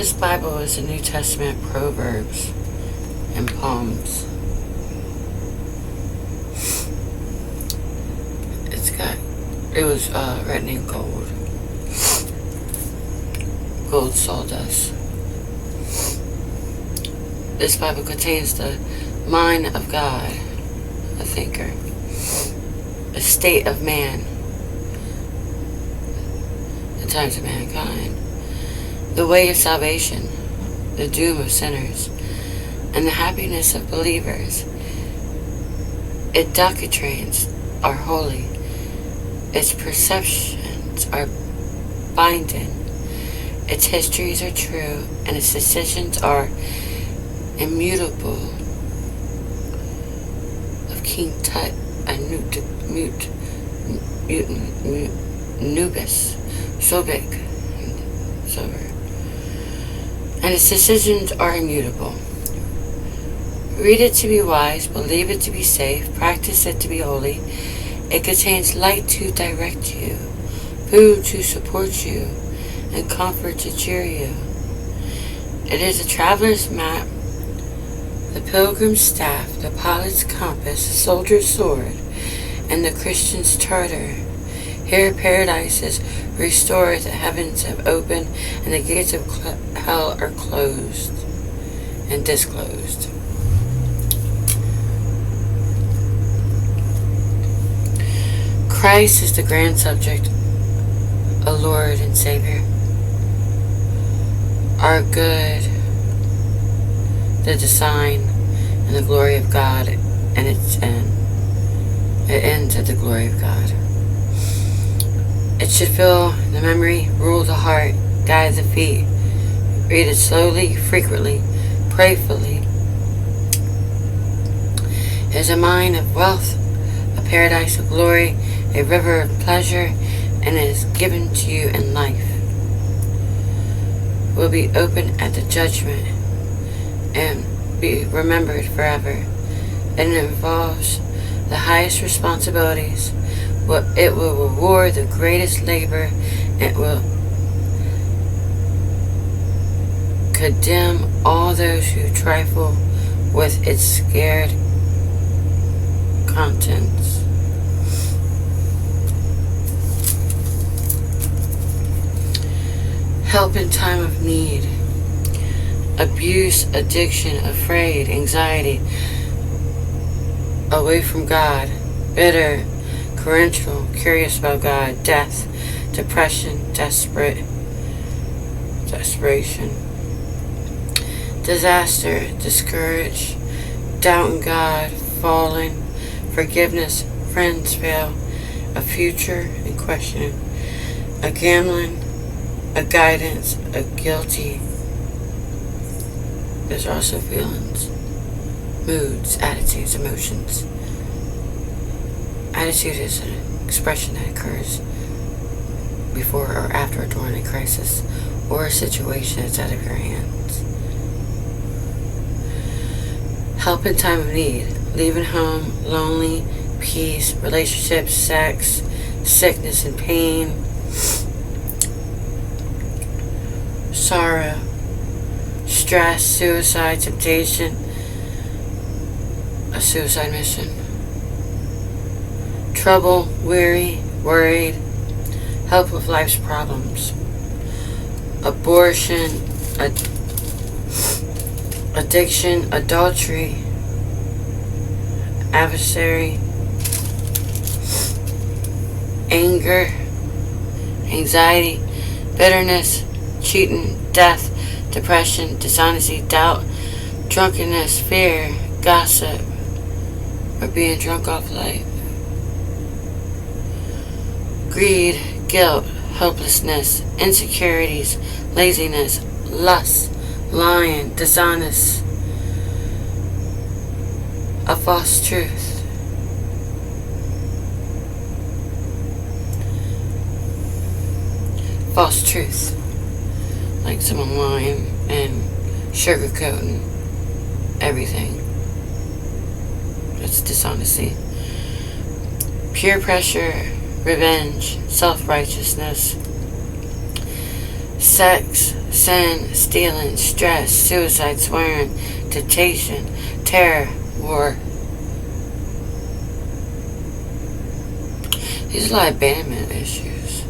This Bible is the New Testament Proverbs and Psalms. It was written in gold. Gold sawdust. This Bible contains the mind of God, a thinker, a state of man, the times of mankind, the way of salvation, the doom of sinners, and the happiness of believers. Its doctrines are holy. Its perceptions are binding. Its histories are true, and its decisions are immutable. Of King Tut and Nubis, Sobek, Sober. And its decisions are immutable. Read it to be wise, believe it to be safe, practice it to be holy. It contains light to direct you, food to support you, and comfort to cheer you. It is a traveler's map, the pilgrim's staff, the pilot's compass, the soldier's sword, and the Christian's charter. Here paradise is restored, the heavens have opened, and the gates of hell are closed and disclosed. Christ is the grand subject, a Lord and Savior. Our good, the design, and the glory of God, and its end. It ends at the glory of God. It should fill the memory, rule the heart, guide the feet. Read it slowly, frequently, prayerfully. It is a mine of wealth, a paradise of glory, a river of pleasure, and it is given to you in life. Will be open at the judgment and be remembered forever. And it involves the highest responsibilities. It will reward the greatest labor. It will condemn all those who trifle with its scared contents. Help in time of need. Abuse, addiction, afraid, anxiety, away from God, bitter, torrential, curious about God, death, depression, desperation, disaster, discouraged, doubting God, fallen, forgiveness, friends fail, a future in question, a gambling, a guidance, a guilty. There's also feelings, moods, attitudes, emotions. Attitude is an expression that occurs before or after or during a crisis or a situation that's out of your hands. Help in time of need. Leaving home, lonely, peace, relationships, sex, sickness and pain, sorrow, stress, suicide, temptation, a suicide mission, trouble, weary, worried, help with life's problems, abortion, addiction, adultery, adversary, anger, anxiety, bitterness, cheating, death, depression, dishonesty, doubt, drunkenness, fear, gossip, or being drunk off life, greed, guilt, hopelessness, insecurities, laziness, lust, lying, dishonest, a false truth. False truth. Like someone lying and sugarcoating everything. That's dishonesty. Peer pressure, revenge, self-righteousness, sex, sin, stealing, stress, suicide, swearing, temptation, terror, war. These are like abandonment issues.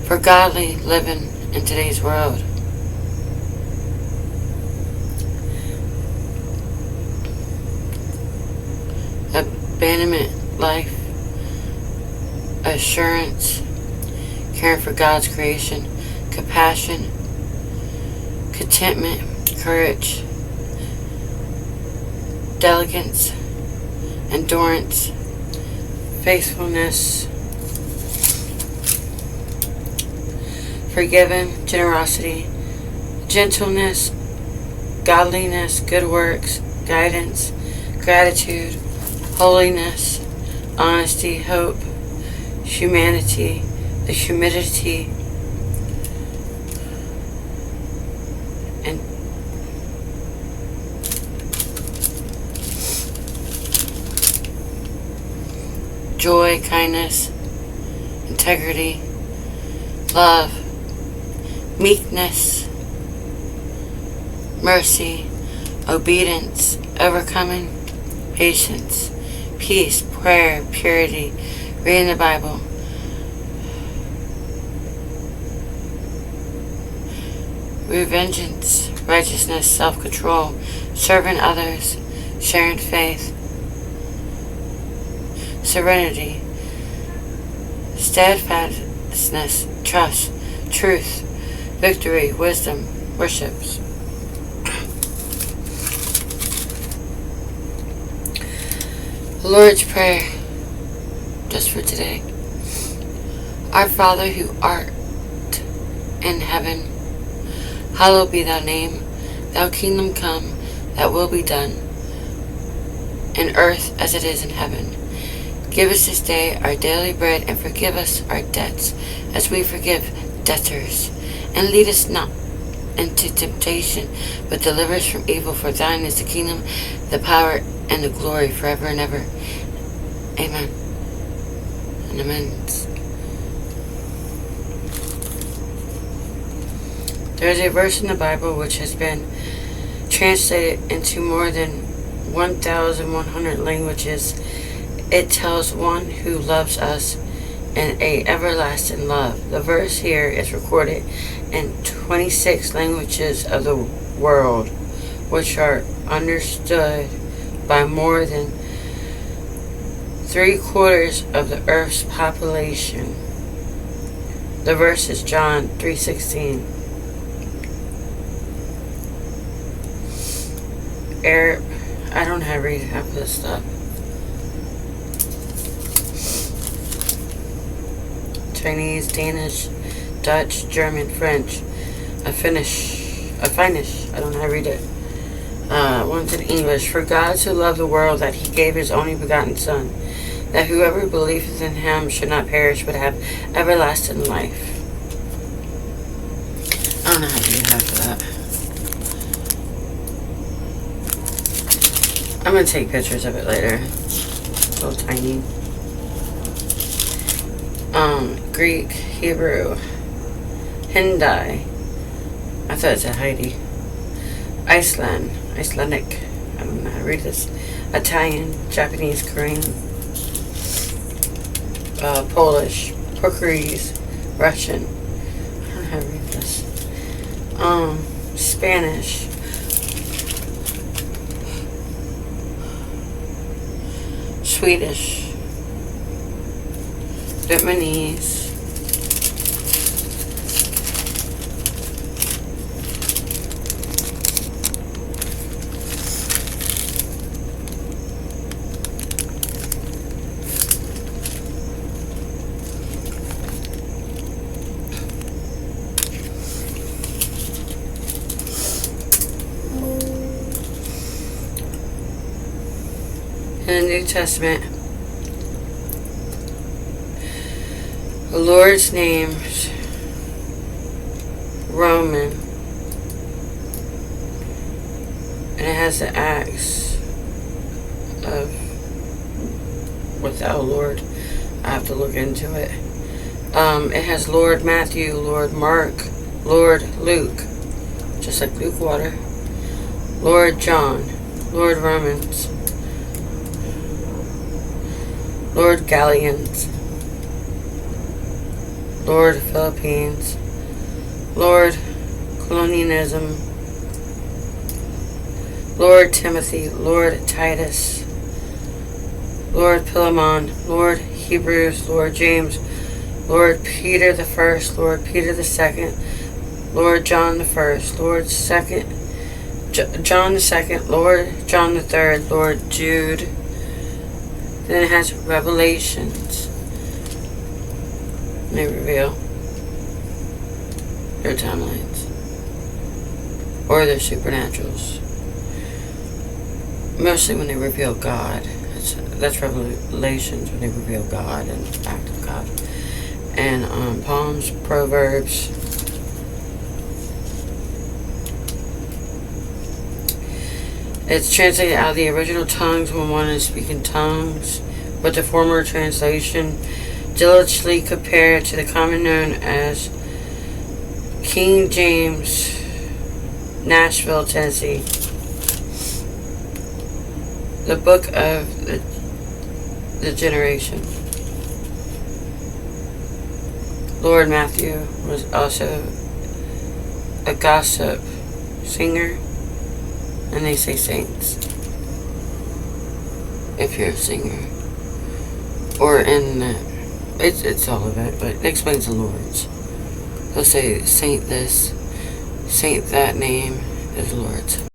For godly living in today's world. Abandonment life, assurance, caring for God's creation, compassion, contentment, courage, diligence, endurance, faithfulness, forgiving, generosity, gentleness, godliness, good works, guidance, gratitude, holiness, honesty, hope, humanity, the humility, and joy, kindness, integrity, love, meekness, mercy, obedience, overcoming, patience, peace, prayer, purity, reading the Bible, revengeance, righteousness, self-control, serving others, sharing faith, serenity, steadfastness, trust, truth, victory, wisdom, worships. The Lord's Prayer, just for today. Our Father who art in heaven, hallowed be thy name. Thy kingdom come, thy will be done, in earth as it is in heaven. Give us this day our daily bread, and forgive us our debts, as we forgive debtors. And lead us not into temptation, but deliver us from evil. For thine is the kingdom, the power, and the glory forever and ever. Amen. And amen. There is a verse in the Bible which has been translated into more than 1,100 languages. It tells one who loves us in a everlasting love. The verse here is recorded in 26 languages of the world, which are understood by more than 3/4 of the earth's population. The verse is John 3:16. Arab, I don't know how to read half of this stuff. Chinese, Danish, Dutch, German, French, Finnish, I don't know how to read it. One's in English. For God so loved the world that he gave his only begotten Son, that whoever believeth in him should not perish but have everlasting life. I don't know how to do half of that. I'm going to take pictures of it later. It's a little tiny. Greek, Hebrew, Hindi. I thought it said Heidi. Icelandic. I don't know how to read this. Italian, Japanese, Korean, Polish, Portuguese, Russian. I don't know how to read this. Spanish. Swedish. Vietnamese. In the New Testament, the Lord's name's Roman, and it has the acts of what thou, Lord, I have to look into it. It has Lord Matthew, Lord Mark, Lord Luke, just like Luke Water, Lord John, Lord Romans, Lord Gallians, Lord Philippines, Lord Colonialism, Lord Timothy, Lord Titus, Lord Philemon, Lord Hebrews, Lord James, Lord Peter the First, Lord Peter the Second, Lord John the First, Lord Second, John the Second, Lord John the Third, Lord Jude. Then it has Revelations. And they reveal their timelines or their supernaturals. Mostly when they reveal God. That's Revelations, when they reveal God and the act of God. And Psalms, Proverbs. It's translated out of the original tongues when one is speaking tongues, but the former translation diligently compared to the common known as King James, Nashville, Tennessee. The book of the generation. Lord Matthew was also a gossip singer, and they say saints if you're a singer, or in it's all of it, but it explains the Lord's. They'll say saint this, saint that name is Lord's.